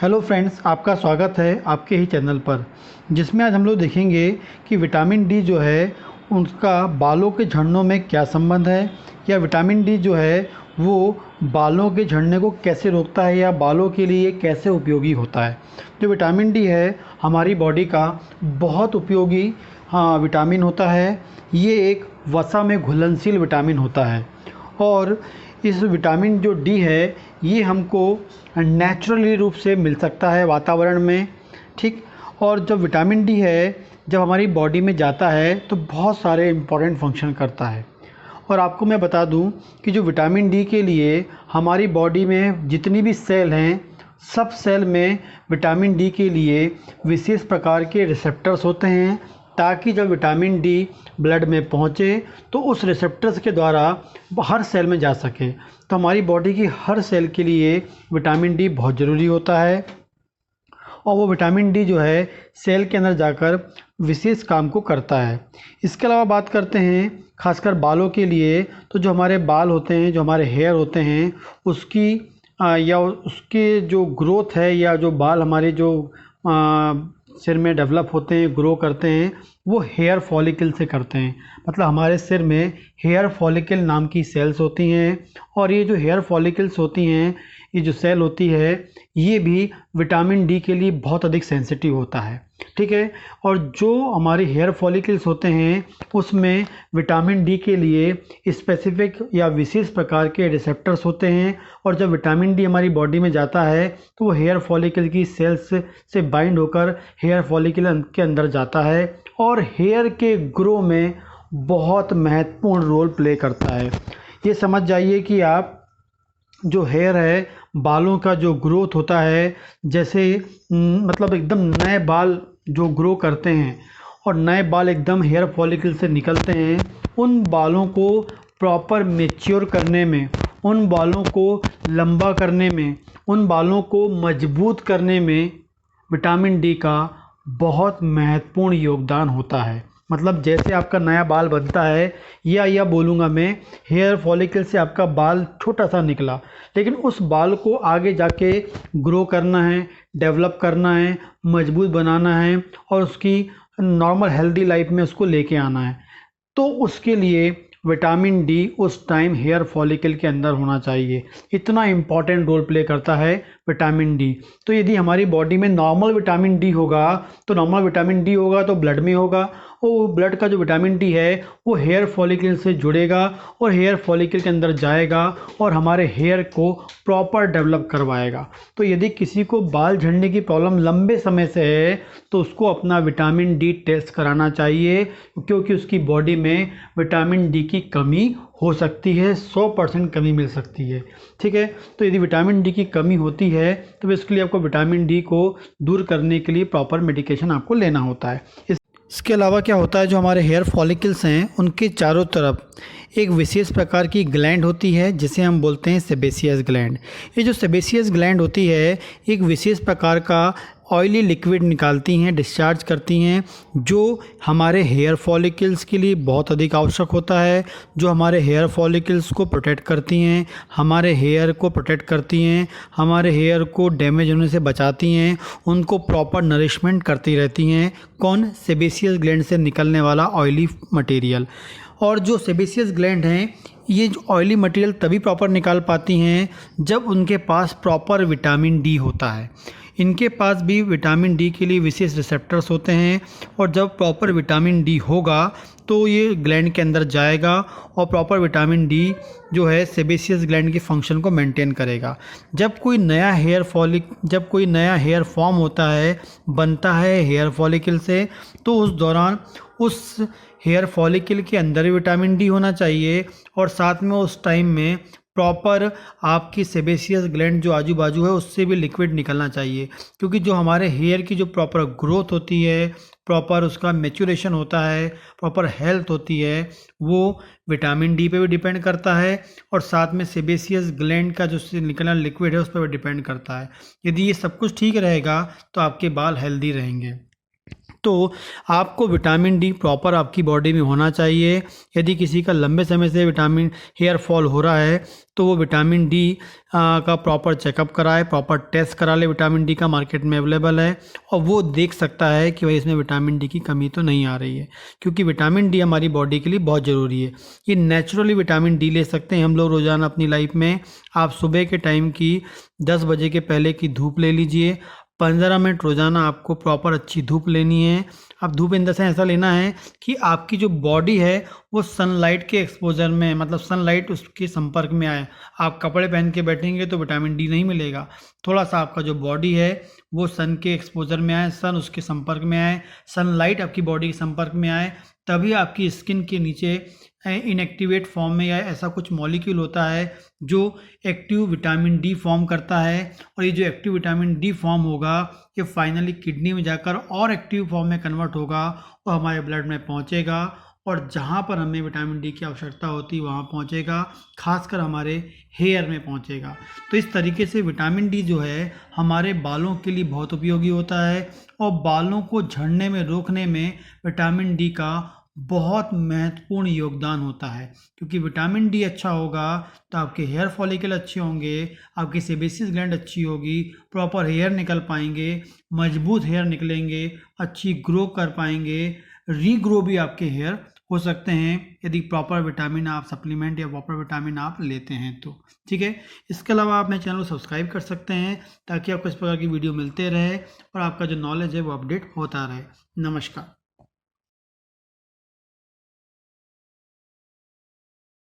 Hello friends, आपका स्वागत है आपके ही चैनल पर, जिसमें आज हम लोग देखेंगे कि विटामिन डी जो है उसका बालों के झड़नों में क्या संबंध है, या विटामिन डी जो है वो बालों के झड़ने को कैसे रोकता है या बालों के लिए कैसे उपयोगी होता है। जो विटामिन डी है हमारी बॉडी का बहुत उपयोगी विटामिन होता है। ये एक वसा में घुलनशील विटामिन होता है और इस विटामिन जो डी है ये हमको नेचुरली रूप से मिल सकता है वातावरण में, ठीक। और जब विटामिन डी है जब हमारी बॉडी में जाता है तो बहुत सारे इम्पोर्टेंट फंक्शन करता है। और आपको मैं बता दूं कि जो विटामिन डी के लिए हमारी बॉडी में जितनी भी सेल हैं सब सेल में विटामिन डी के लिए विशेष प्रकार के रिसेप्टर्स होते हैं, ताकि जब विटामिन डी ब्लड में पहुँचे तो उस रिसेप्टर्स के द्वारा हर सेल में जा सके। तो हमारी बॉडी की हर सेल के लिए विटामिन डी बहुत ज़रूरी होता है और वो विटामिन डी जो है सेल के अंदर जाकर विशेष काम को करता है। इसके अलावा बात करते हैं खासकर बालों के लिए, तो जो हमारे बाल होते हैं, जो हमारे हेयर होते हैं, उसकी या उसके जो ग्रोथ है या जो बाल हमारे जो सिर में डेवलप होते हैं, ग्रो करते हैं, वो हेयर फॉलिकल से करते हैं। मतलब हमारे सिर में हेयर फॉलिकल नाम की सेल्स होती हैं और ये जो हेयर फॉलिकल्स होती हैं, ये जो सेल होती है, ये भी विटामिन डी के लिए बहुत अधिक सेंसिटिव होता है, ठीक है। और जो हमारे हेयर फॉलिकल्स होते हैं उसमें विटामिन डी के लिए स्पेसिफिक या विशेष प्रकार के रिसेप्टर्स होते हैं और जब विटामिन डी हमारी बॉडी में जाता है तो वो हेयर फॉलिकल की सेल्स से बाइंड होकर हेयर फॉलिकल के अंदर जाता है और हेयर के ग्रो में बहुत महत्वपूर्ण रोल प्ले करता है। ये समझ जाइए कि आप जो हेयर है, बालों का जो ग्रोथ होता है, जैसे मतलब एकदम नए बाल जो ग्रो करते हैं और नए बाल एकदम हेयर फॉलिकल से निकलते हैं, उन बालों को प्रॉपर मैच्योर करने में, उन बालों को लंबा करने में, उन बालों को मजबूत करने में विटामिन डी का बहुत महत्वपूर्ण योगदान होता है। मतलब जैसे आपका नया बाल बनता है, या बोलूँगा मैं, हेयर फॉलिकल से आपका बाल छोटा सा निकला, लेकिन उस बाल को आगे जाके ग्रो करना है, डेवलप करना है, मजबूत बनाना है और उसकी नॉर्मल हेल्दी लाइफ में उसको लेके आना है, तो उसके लिए विटामिन डी उस टाइम हेयर फॉलिकल के अंदर होना चाहिए। इतना इम्पॉर्टेंट रोल प्ले करता है विटामिन डी। तो यदि हमारी बॉडी में नॉर्मल विटामिन डी होगा तो नॉर्मल विटामिन डी होगा तो ब्लड में होगा, वो ब्लड का जो विटामिन डी है वो हेयर फॉलिकल से जुड़ेगा और हेयर फॉलिकल के अंदर जाएगा और हमारे हेयर को प्रॉपर डेवलप करवाएगा। तो यदि किसी को बाल झड़ने की प्रॉब्लम लंबे समय से है तो उसको अपना विटामिन डी टेस्ट कराना चाहिए, क्योंकि उसकी बॉडी में विटामिन डी की कमी हो सकती है, 100% कमी मिल सकती है, ठीक है। तो यदि विटामिन डी की कमी होती है तो इसके लिए आपको विटामिन डी को दूर करने के लिए प्रॉपर मेडिकेशन आपको लेना होता है। इसके अलावा क्या होता है, जो हमारे हेयर फॉलिकल्स हैं उनके चारों तरफ एक विशेष प्रकार की ग्लैंड होती है जिसे हम बोलते हैं सेबेसियस ग्लैंड। ये जो सेबेसियस ग्लैंड होती है एक विशेष प्रकार का ऑयली लिक्विड निकालती हैं, डिस्चार्ज करती हैं, जो हमारे हेयर फॉलिकल्स के लिए बहुत अधिक आवश्यक होता है, जो हमारे हेयर फॉलिकल्स को प्रोटेक्ट करती हैं, हमारे हेयर को प्रोटेक्ट करती हैं, हमारे हेयर को डैमेज होने से बचाती हैं, उनको प्रॉपर नरिशमेंट करती रहती हैं। कौन? सेबेसियस ग्लैंड से निकलने वाला ऑयली मटेरियल। और जो सेबेसियस ग्लैंड हैं ये जो ऑयली मटेरियल तभी प्रॉपर निकाल पाती हैं जब उनके पास प्रॉपर विटामिन डी होता है। इनके पास भी विटामिन डी के लिए विशेष रिसेप्टर्स होते हैं और जब प्रॉपर विटामिन डी होगा तो ये ग्लैंड के अंदर जाएगा और प्रॉपर विटामिन डी जो है सेबेसियस ग्लैंड की फंक्शन को मेंटेन करेगा। जब कोई नया हेयर फॉर्म होता है, बनता है हेयर फॉलिकल से, तो उस दौरान उस हेयर फॉलिकल के अंदर विटामिन डी होना चाहिए और साथ में उस टाइम में प्रॉपर आपकी सेबेसियस ग्लैंड जो आजू बाजू है उससे भी लिक्विड निकलना चाहिए, क्योंकि जो हमारे हेयर की जो प्रॉपर ग्रोथ होती है, प्रॉपर उसका मैच्योरेशन होता है, प्रॉपर हेल्थ होती है, वो विटामिन डी पे भी डिपेंड करता है और साथ में सेबेसियस ग्लैंड का जो निकलना लिक्विड है उस पर भी डिपेंड करता है। यदि ये सब कुछ ठीक रहेगा तो आपके बाल हेल्दी रहेंगे। तो आपको विटामिन डी प्रॉपर आपकी बॉडी में होना चाहिए। यदि किसी का लंबे समय से विटामिन हेयर फॉल हो रहा है तो वो विटामिन डी का प्रॉपर चेकअप कराए, प्रॉपर टेस्ट करा ले। विटामिन डी का मार्केट में अवेलेबल है और वो देख सकता है कि भाई इसमें विटामिन डी की कमी तो नहीं आ रही है, क्योंकि विटामिन डी हमारी बॉडी के लिए बहुत ज़रूरी है। ये नेचुरली विटामिन डी ले सकते हैं हम लोग रोज़ाना अपनी लाइफ में। आप सुबह के टाइम की 10 बजे के पहले की धूप ले लीजिए, 15 मिनट रोज़ाना आपको प्रॉपर अच्छी धूप लेनी है। अब धूप इन द सेंस ऐसा लेना है कि आपकी जो बॉडी है वो सनलाइट के एक्सपोजर में, मतलब सनलाइट उसके संपर्क में आए। आप कपड़े पहन के बैठेंगे तो विटामिन डी नहीं मिलेगा। थोड़ा सा आपका जो बॉडी है वो सन के एक्सपोजर में आए, सन उसके संपर्क में आए, सनलाइट आपकी बॉडी के संपर्क में आए, तभी आपकी स्किन के नीचे इनएक्टिवेट फॉर्म में या ऐसा कुछ मॉलिक्यूल होता है जो एक्टिव विटामिन डी फॉर्म करता है। और ये जो एक्टिव विटामिन डी फॉर्म होगा ये फाइनली किडनी में जाकर और एक्टिव फॉर्म में कन्वर्ट होगा और हमारे ब्लड में पहुंचेगा और जहाँ पर हमें विटामिन डी की आवश्यकता होती है वहाँ पहुँचेगा, खासकर हमारे हेयर में पहुँचेगा। तो इस तरीके से विटामिन डी जो है हमारे बालों के लिए बहुत उपयोगी होता है और बालों को झड़ने में रोकने में विटामिन डी का बहुत महत्वपूर्ण योगदान होता है। क्योंकि विटामिन डी अच्छा होगा तो आपके हेयर फॉलिकल अच्छे होंगे, आपकी सेबेसियस ग्लैंड अच्छी होगी, प्रॉपर हेयर निकल पाएंगे, मजबूत हेयर निकलेंगे, अच्छी ग्रो कर पाएंगे, रीग्रो भी आपके हेयर हो सकते हैं यदि प्रॉपर विटामिन आप सप्लीमेंट या प्रॉपर विटामिन आप लेते हैं तो। ठीक है, इसके अलावा आप मेरे चैनल को सब्सक्राइब कर सकते हैं ताकि आपको इस प्रकार की वीडियो मिलते रहे और आपका जो नॉलेज है वो अपडेट होता रहे। नमस्कार।